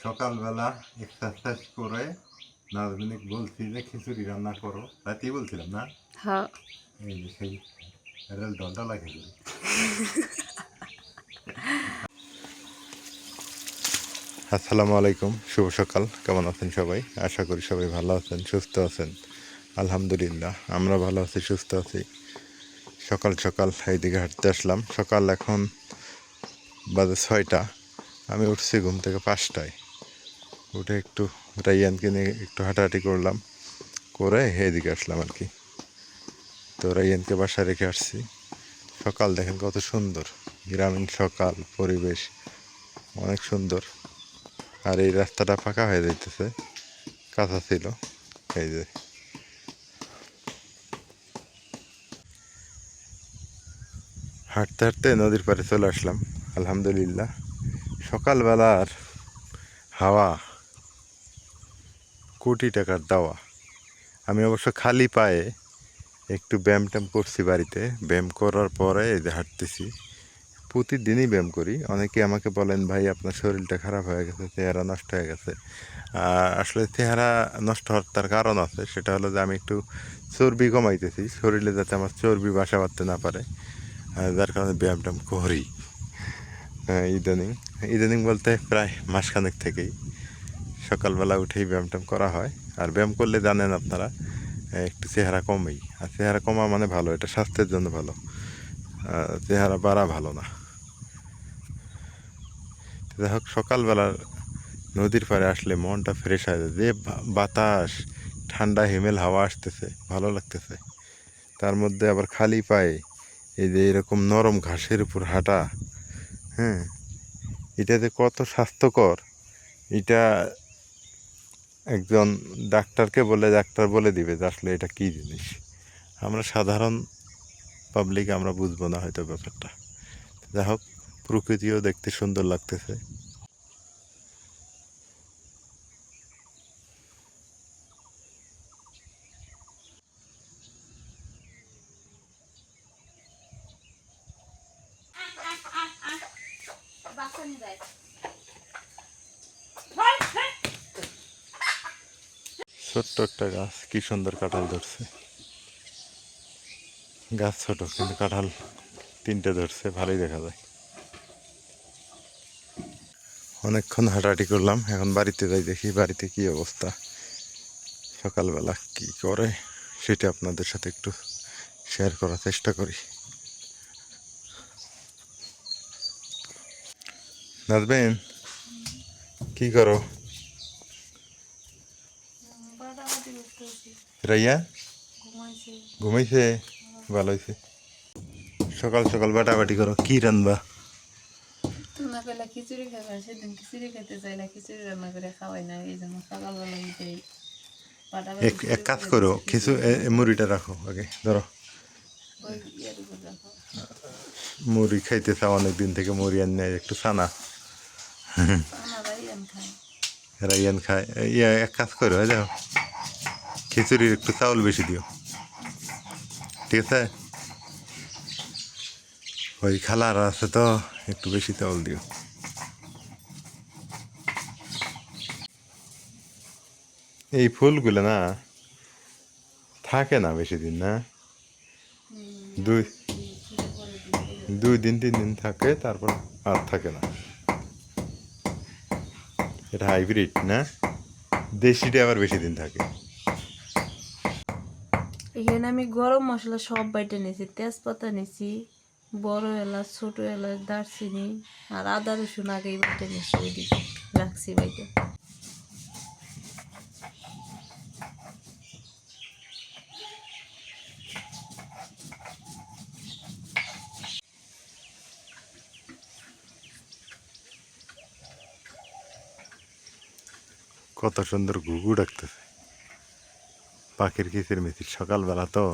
সকালবেলা এক্সারসাইজ করে নাজমিনকে বলছি যে খিচুড়ি রান্না করো, রাতেই বলছিলাম না? হ্যাঁ। এই যে সেই রেল ডলা খিচুড়ি। আসসালামু আলাইকুম, শুভ সকাল। কেমন আছেন সবাই? আশা করি সবাই ভালো আছেন, সুস্থ আছেন। আলহামদুলিল্লাহ আমরা ভালো আছি, সুস্থ আছি। সকাল সকাল এইদিকে হাঁটতে আসলাম। সকাল এখন বাজে 6টা। আমি উঠছি ঘুম থেকে 5টায়। উঠে একটু রাইয়ানকে নিয়ে একটু হাঁটাহাঁটি করলাম, করে এইদিকে আসলাম আর কি। তো রাইয়ানকে বাসায় রেখে আসছি। সকাল দেখেন কত সুন্দর, গ্রামীণ সকাল পরিবেশ অনেক সুন্দর। আর এই রাস্তাটা ফাঁকা হয়ে যাইতেছে, কাঁচা ছিল। এই যে হাঁটতে হাঁটতে নদীর পাড়ে চলে আসলাম। আলহামদুলিল্লাহ সকালবেলার হাওয়া কোটি টাকার দাওয়া। আমি অবশ্য খালি পায়ে একটু ব্যায়াম ট্যাম করছি বাড়িতে। ব্যায়াম করার পরে এই যে হাঁটতেছি। প্রতিদিনই ব্যায়াম করি। অনেকে আমাকে বলেন, ভাই আপনার শরীরটা খারাপ হয়ে গেছে, চেহারা নষ্ট হয়ে গেছে। আসলে চেহারা নষ্ট হওয়ার তার কারণ আছে। সেটা হলো যে আমি একটু চর্বি কমাইতেছি, শরীরে যাতে আমার চর্বি বাসা বাঁধতে না পারে, যার কারণে ব্যায়াম ট্যাম করি। ইদানিং ইদানিং বলতে প্রায় মাসখানেক থেকেই সকালবেলা উঠেই ব্যায়াম ট্যাম করা হয়। আর ব্যায়াম করলে জানেন আপনারা, একটু চেহারা কমেই। আর চেহারা কমা মানে ভালো, এটা স্বাস্থ্যের জন্য ভালো। চেহারা বাড়া ভালো না। যাই হোক, সকালবেলা নদীর পাড়ে আসলে মনটা ফ্রেশ হয়ে যায়। যে বাতাস, ঠান্ডা হিমেল হাওয়া আসতেছে, ভালো লাগতেছে। তার মধ্যে আবার খালি পায়ে এই যে এরকম নরম ঘাসের উপর হাঁটা, হ্যাঁ, এটা যে কত স্বাস্থ্যকর, এটা একজন ডাক্তারকে বলে, ডাক্তার বলে দিবে যে আসলে এটা কী জিনিস। আমরা সাধারণ পাবলিক আমরা বুঝবো না হয়তো ব্যাপারটা। যাই হোক, প্রকৃতিও দেখতে সুন্দর লাগতেছে। ছোট্ট একটা গাছ, কি সুন্দর কাঁঠাল ধরছে। গাছ ছোট কিন্তু কাঁঠাল 3টে ধরছে, ভালোই দেখা যায়। অনেকক্ষণ হাঁটাহাঁটি করলাম, এখন বাড়িতে যাই, দেখি বাড়িতে কি অবস্থা। সকালবেলা কি করে সেটা আপনাদের সাথে একটু শেয়ার করার চেষ্টা করি। নাজবেন, কি করো? রাইয়া ঘুমাইছে? ভালো হয়েছে। সকাল সকাল বাটাবাটি করো, কি রান্না? তোমরা কইলা খিচুড়ি খাবে, সেদিন খিচুড়ি খেতে চাই না, খিচুড়ি রান্না করে খাওয়াই না, এই জন্য সকালবেলা উঠেই এক পাটাপাটি এক শুরু কাজ করে করো, দিছি কিছু খিচুড়ি রান্না। মুড়িটা রাখো আগে, ধরো। ওই ইয়ের উপর রাখো। মুড়ি খাইতে চাও অনেক দিন থেকে, মুড়ি আনে একটু ছানা। চানারাই আন খায়। রাইয়ান খায়। ইয়ে এক কাজ করো, যাও খিচুড়ির একটু চাউল বেশি দিও, ঠিক আছে? ওই খালার আছে তো, একটু বেশি চাউল দিও। এই ফুলগুলো না থাকে না বেশি দিন, না? দুই ছিঁড়ে পরে দিন পরে যায়। 2 দিন 3 দিন থাকে, তারপর আর থাকে না। এটা হাইব্রিড না, দেশিটা আবার বেশি দিন থাকে। এখানে আমি গরম মশলা সব বাইটে নিয়েছি, তেজপাতা নিয়েছি, বড় এলাচ, ছোট এলাচ, দারচিনি আর আদা রসুন আগেই বাইটে নিয়েছি, এদিকে রাখছি বাইটে। কত সুন্দর ঘুঘু ডাকতেছে, পাখির কিচির মিচির সকালবেলা তো।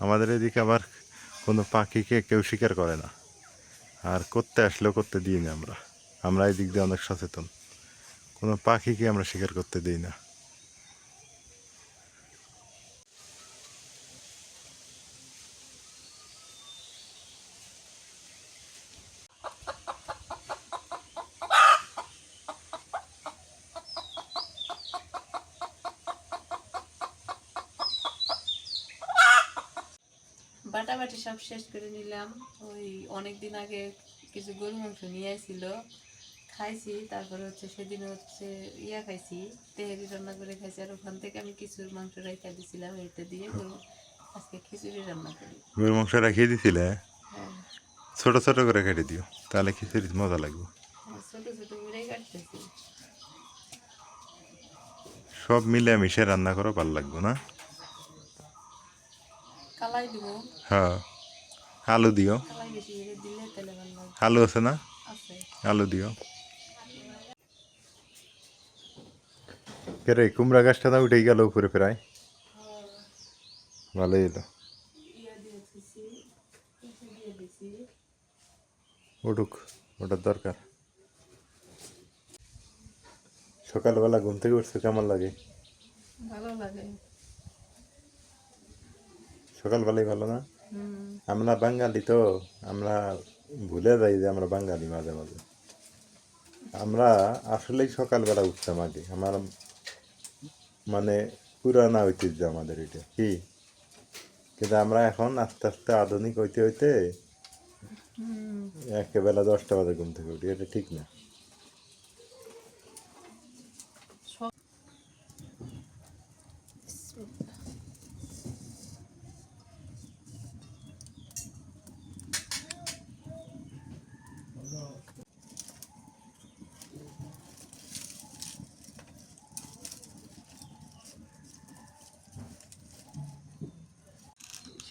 আমাদের এদিকে আবার কোনো পাখিকে কেউ শিকার করে না, আর করতে আসলেও করতে দিই না আমরা। আমরা এই দিক দিয়ে অনেক সচেতন, কোনো পাখিকে আমরা শিকার করতে দিই না। বাটি সব শেষ করে নিলাম। ওই অনেক দিন আগে কিছু গরু মাংস নিয়ে আসছিল, খাইছি। তারপরে হচ্ছে সেদিন হচ্ছে খাইছি, তেহারি রান্না করে খাইছি। আর ওখান থেকে আমি কিছুর মাংস রেখে দিছিলাম, এটা দিয়ে গরু আজকে খিচুড়ি রান্না করি। গরুর মাংস রাখিয়ে দিছিলে? হ্যাঁ, ছোট ছোট করে কেটে দিও, তাহলে খিচুড়ি মজা লাগবে। হ্যাঁ, ছোট ছোট করেই কাটতেছি। সব মিলে মিশে রান্না করো, ভালো লাগবে না? কালাই দিব, হ্যাঁ, আলু দিও। কালাই বেশি করে দিলে তাহলে ভালো লাগবে। আলু আছে না? আছে। আলু দিও। কে রে, কুমড়া গাছটা না উঠেই গেল উপরে প্রায়? ভালোই এলো। উঠুক, ওটার দরকার। সকালবেলা ঘুম থেকে উঠছে কেমন লাগে? ভালো লাগে। সকালবেলাই ভালো না? হুম। আমরা বাঙালি তো, আমরা ভুলে যাই যে আমরা বাঙালি মাঝে মাঝে। আমরা আসলেই সকালবেলা উঠতাম আগে, আমার মানে পুরানা ঐতিহ্য আমাদের এটা কি। কিন্তু আমরা এখন আস্তে আস্তে আধুনিক হইতে হইতে একেবেলা 10টা বাজে ঘুম থেকে উঠি, এটা ঠিক না।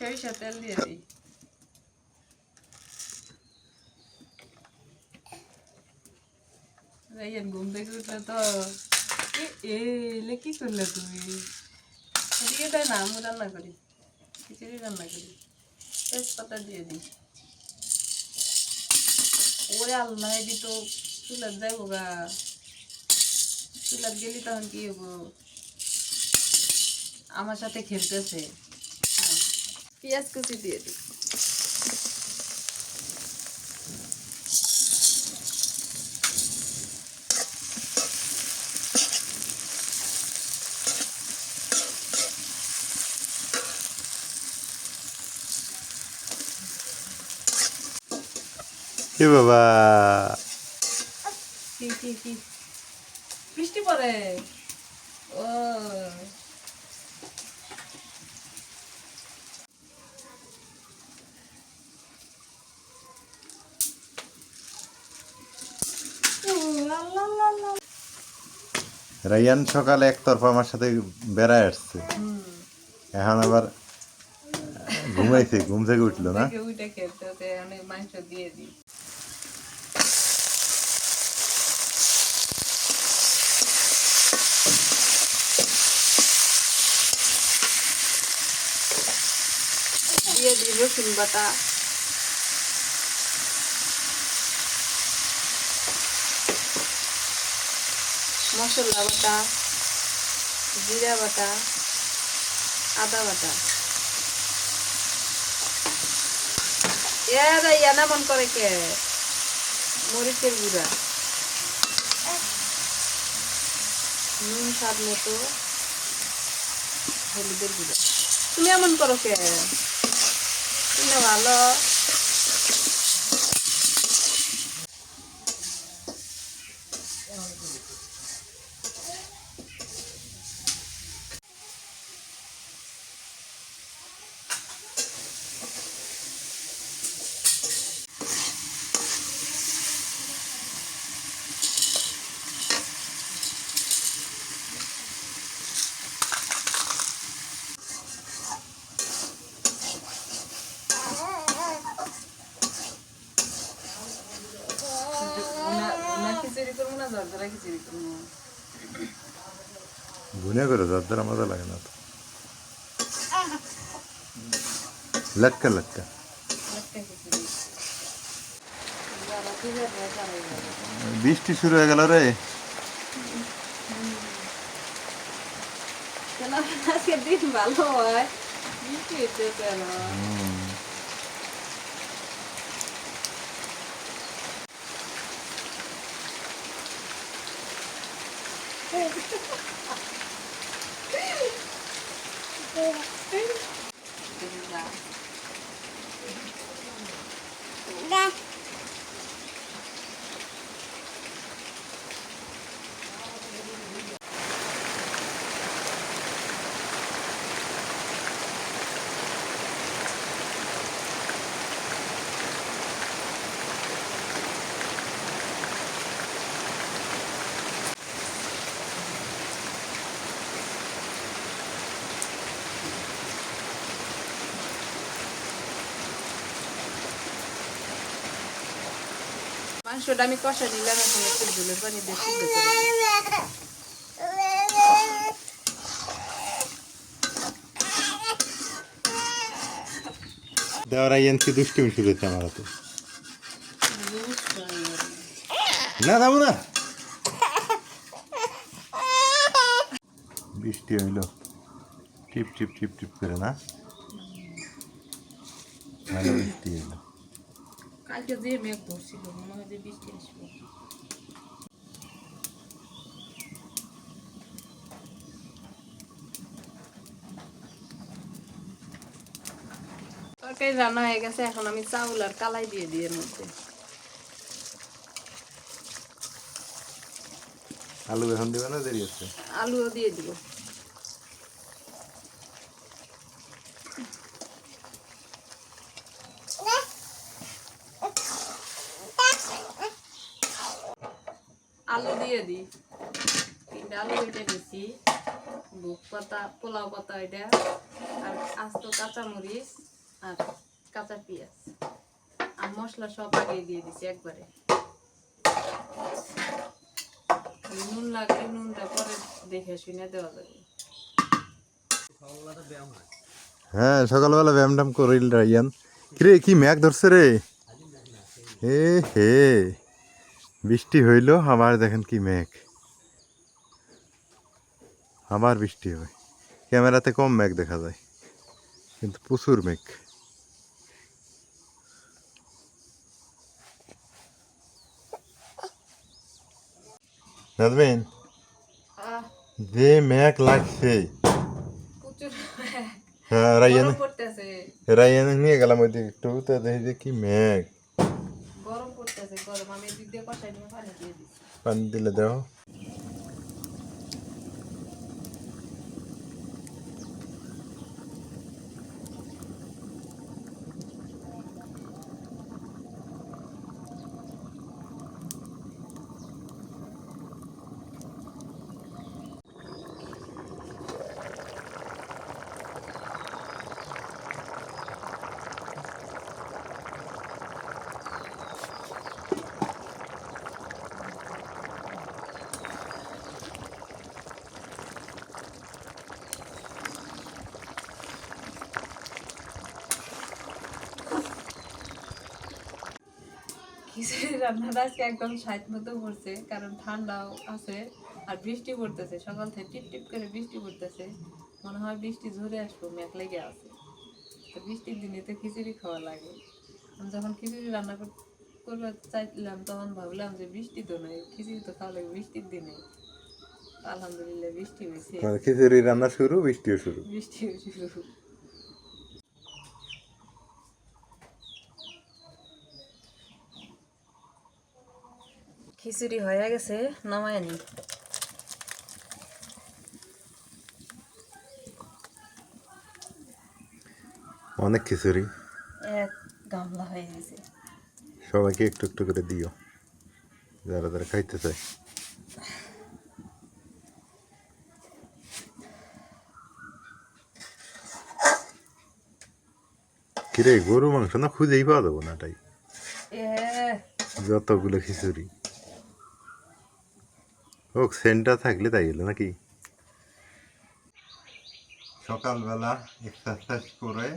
সরিষা তেল দিয়ে দিই। রাইয়ান ঘুম থেকে উঠলে তো এলে কি করলে তুমি? এদিকে তাই না, আমি রান্না করি, খিচুড়ি রান্না করি, তেজপাতা দিয়ে দিই। ওরে আল্লাহ, এদি তো চুলার যাইব গা, চুলার গেলি তখন কি হবো? আমার সাথে খেলতেছে। হ্যাঁ, পেঁয়াজ কুচি দিয়ে দিই। এ বাবা, কি বৃষ্টি পড়ে? ও রাইয়ান সকালে একতরফা আমার সাথে বেড়ায় আসছে, এখন আবার ঘুমাইছে, ঘুম থেকে উঠলো না। উঠে খেলতে হতে অনেক মাংস দিয়ে দিই। দিয়ে দিই রসুন বাটা, মশলা বাটা, জিরা বাটা, আদা বাটা। এরা ইয়ানা মন করে কে? মরিচের গুঁড়া, নুন স্বাদ মতো, হলুদের গুঁড়া। তুমি এমন করো কে? তুমি ভালো। খিচুড়ি করবো না, জর্দারা খিচুড়ি করবো। ভুনে করে যার মজা লাগে না তো, লটকা লটকা। বৃষ্টি শুরু হয়ে গেল রে। কেন আজকে দিন ভালো হয়, বৃষ্টি হচ্ছে কেন? মাংসটা আমি কষা নিলাম, এখন একটু ঝোলের পানি দিয়ে সিদ্ধ করে দিই। দেওয়ার আইয়ান কি দুষ্টুমি শুরু হচ্ছে আমার হাতে। না যাবো না। বৃষ্টি হইলো টিপ টিপ টিপ টিপ করে, না ভালো বৃষ্টি হইলো। কালকে যে মেঘ ধরছিল মনে হয় যে বৃষ্টি আসবে। তরকারি রান্না হয়ে গেছে, এখন আমি চাউল আর কালাই দিয়ে দিই এর মধ্যে। আলু এখন দিবে না, দেরি আছে? আলুও দিয়ে দিব। আলু দিয়ে দিই, 3টা আলু কেটে দিছি, বুক পাতা, পোলাও পাতা এটা, আর আস্ত কাঁচামরিচ আর কাঁচা পেঁয়াজ আর মশলা সব আগে দিয়ে দিছি একবারে। নুন লাগলে নুনটা পরে দেখে শুনে দেওয়া যাবে। হ্যাঁ, সকালবেলা ব্যায়াম ট্যাম করিল রাইয়ান। কিরে কি ম্যাঘ ধরছে রে? হে হে, বৃষ্টি হইল, আবার দেখেন কি মেঘ, আবার বৃষ্টি হয়। ক্যামেরাতে কম মেঘ দেখা যায়, কিন্তু প্রচুর মেঘ। নাজমিন, যে মেঘ লাগছে, প্রচুর হ্যাঁ রাইয়ান, গরম পড়তেছে, রাইয়ান নিয়ে গেলাম ওইদিকে একটু, তো দেখি যে কি মেঘ। গরম পড়তেছে, গরম। আমি এদিক দিয়ে কষাই নিয়ে পানি দিয়ে দিচ্ছি। পানি দিলে দাও। খিচুড়ি রান্নাটা আজকে একদম সাইড মতো পড়ছে, কারণ ঠান্ডাও আছে আর বৃষ্টি পড়তেছে, সকাল থেকে টিপ টিপ করে বৃষ্টি পড়তেছে। মনে হয় বৃষ্টি ঝরে আসবো, মেঘ লেগে আছে। তো বৃষ্টির দিনে তো খিচুড়ি খাওয়া লাগে। আমি যখন খিচুড়ি রান্না করবার চাইছিলাম, তখন ভাবলাম যে বৃষ্টি তো নেই, খিচুড়ি তো খাওয়া লাগে বৃষ্টির দিনে। আলহামদুলিল্লাহ বৃষ্টি হয়েছে, মানে খিচুড়ি রান্না শুরু, বৃষ্টিও শুরু। বৃষ্টি হয়েছে। খিচুড়ি হয়ে গেছে, নামায় নি। অনেক খিচুড়ি, এক গামলা হয়ে গেছে। সবাইকে একটু একটু করে দিও, যারা যারা খাইতে চায়। কিরে, গরু মাংস না খুঁজেই পাওয়া যাবো না, তাই যতগুলো খিচুড়ি হোক, সেন্টার থাকলে তাই হলো নাকি। সকালবেলা এক্সারসাইজ করে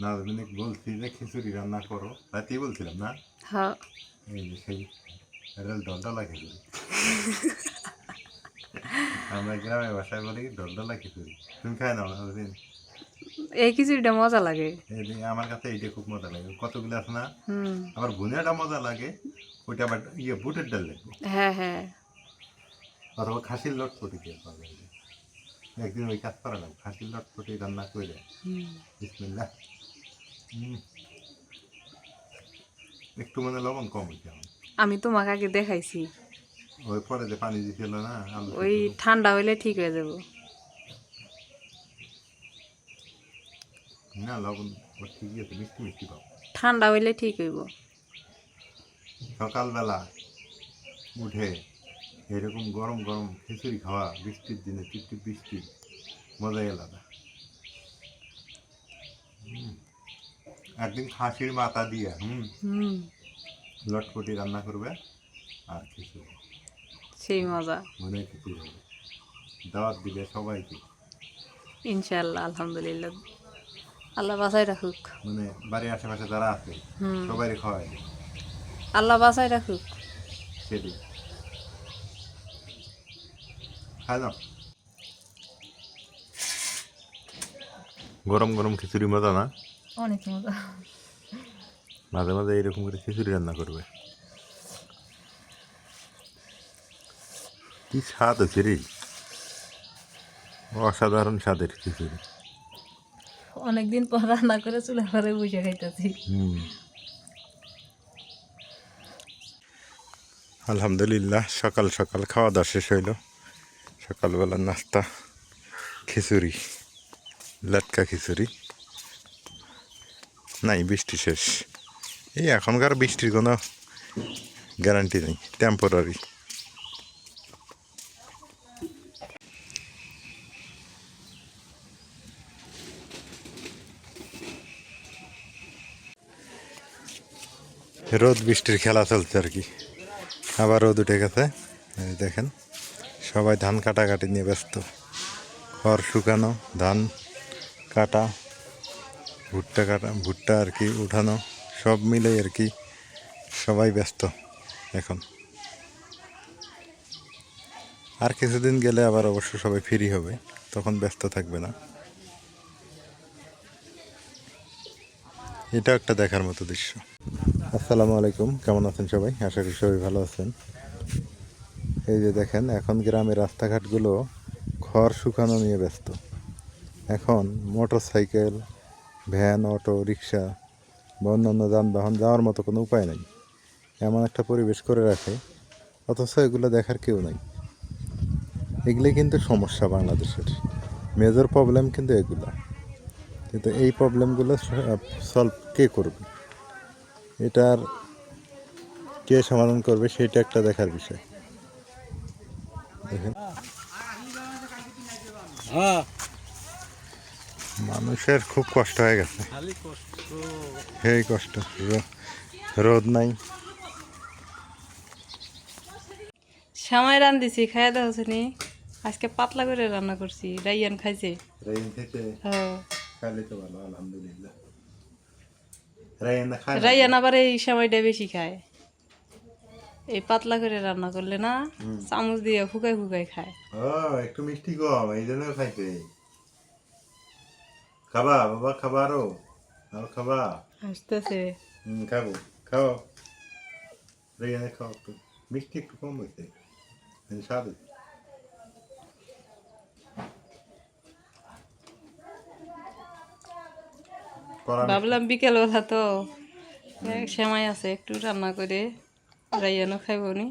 নাজমিনে বলছি যে খিচুড়ি রান্না করো, রাতেই বলছিলাম না? হ্যাঁ, এই যে সেই ডলডলা খিচুড়ি, আমরা গ্রামে বাসায় বলি ডলডলা খিচুড়ি। তুমি খাই নাও নাজমিন? এই খিচুড়িটা মজা লাগে। আমার কাছে এইটা খুব মজা লাগে, কতগুলো আছে না। হুম, আবার ভুনিয়াটা মজা লাগে, ওইটা আবার বুটের ডাল লাগবে, হ্যাঁ হ্যাঁ। অথবা খাসির লটপটি দিয়ে পাওয়া যায়। একদিন ওই কাজ করালাম, খাসির লটপটি রান্না করে, বিসমিল্লাহ। একটু মানে লবণ কম হয়েছে আমার। আমি তোমাকে আগে দেখাইছি, ওই পরে যে পানি দিছিল না আলু, ওই ঠান্ডা হইলে ঠিক হয়ে যাব। না লবণ ওর ঠিকই আছে, মিষ্টি মিষ্টি পাবো। ঠান্ডা হইলে ঠিক হইব। সকালবেলা উঠে এরকম গরম গরম খিচুড়ি খাওয়া, বৃষ্টির দিনে টিপটিপ বৃষ্টি, মজাই আলাদা। একদিন খাসির মাথা দিয়ে হুম, লটপটি রান্না করবে আর খিচুড়ি, সেই মজা। মনে খিচুড়ি হবে। দাওয়াত দিলে সবাইকে, ইনশাআল্লাহ, আলহামদুলিল্লাহ, আল্লাহ বাঁচাই রাখুক। মানে বাড়ির আশেপাশে যারা আছে সবাইকে খাওয়াই দেবে। আল্লাহ বাঁচাই রাখুক। সেটি খাই দাও। গরম গরম খিচুড়ি মজা না? অনেক মজা। মাঝে মাঝে এইরকম করে খিচুড়ি রান্না করবে। কি স্বাদ হচ্ছে রে, অসাধারণ স্বাদের খিচুড়ি। অনেকদিন পর রান্না করে চুলা ঘরে বসে খাইতেছি। আলহামদুলিল্লাহ, সকাল সকাল খাওয়া দাওয়া শেষ হইল। সকালবেলার নাস্তা খিচুড়ি, লাটকা খিচুড়ি। নাই, বৃষ্টি শেষ। এই এখনকার বৃষ্টির কোনো গ্যারান্টি নেই, টেম্পোরারি। রোদ বৃষ্টির খেলা চলছে আর কি। আবার রোদ উঠে গেছে, এই দেখেন সবাই ধান কাটাকাটি নিয়ে ব্যস্ত। খড় শুকানো, ধান কাটা, ভুট্টা কাটা, ভুট্টা আর কি উঠানো, সব মিলে আর কি সবাই ব্যস্ত এখন। আর কিছুদিন গেলে আবার অবশ্য সবাই ফ্রি হবে, তখন ব্যস্ত থাকবে না। এটা একটা দেখার মতো দৃশ্য। আসসালামু আলাইকুম, কেমন আছেন সবাই? আশা করি সবাই ভালো আছেন। এই যে দেখেন, এখন গ্রামের রাস্তাঘাটগুলো খড় শুকানো নিয়ে ব্যস্ত। এখন মোটর সাইকেল, ভ্যান, অটো, রিক্সা বা অন্যান্য যানবাহন যাওয়ার মতো কোনো উপায় নেই। এমন একটা পরিবেশ করে রাখে, অথচ এগুলো দেখার কেউ নাই। এগুলি কিন্তু সমস্যা বাংলাদেশের মেজর প্রবলেম, কিন্তু এগুলো, কিন্তু এই প্রবলেমগুলো সলভ কে করবে, এটার কে সমাধান করবে, সেটা একটা দেখার বিষয়। দেখেন, মানুষের খুব কষ্ট হয়ে গেছে, এই কষ্ট। রোদ নাই। সময় রান্ধিছি, খাইয়া দেওয়া হচ্ছে। আজকে পাতলা করে রান্না করছি, রাইয়ান খাইছে। হ্যাঁ, রাইয়ান আবার এই সময়টা বেশি খায়। এই পাতলা করে রান্না করলে না, চামচ দিয়ে ফুকাই ফুকাই খায়। একটু মিষ্টি কম, এই জন্য খাইতে। খাবা বাবা, খাবা আরো, আর খাবা? আসতেছে। খাবো, খাও, রেয়ানে খাও। একটু মিষ্টি একটু কম হয়েছে, স্বাদ হয়েছে। ভাবলাম বিকেলবেলা তো সময় আছে, একটু রান্না করে রাইয়ানও খাইব নি।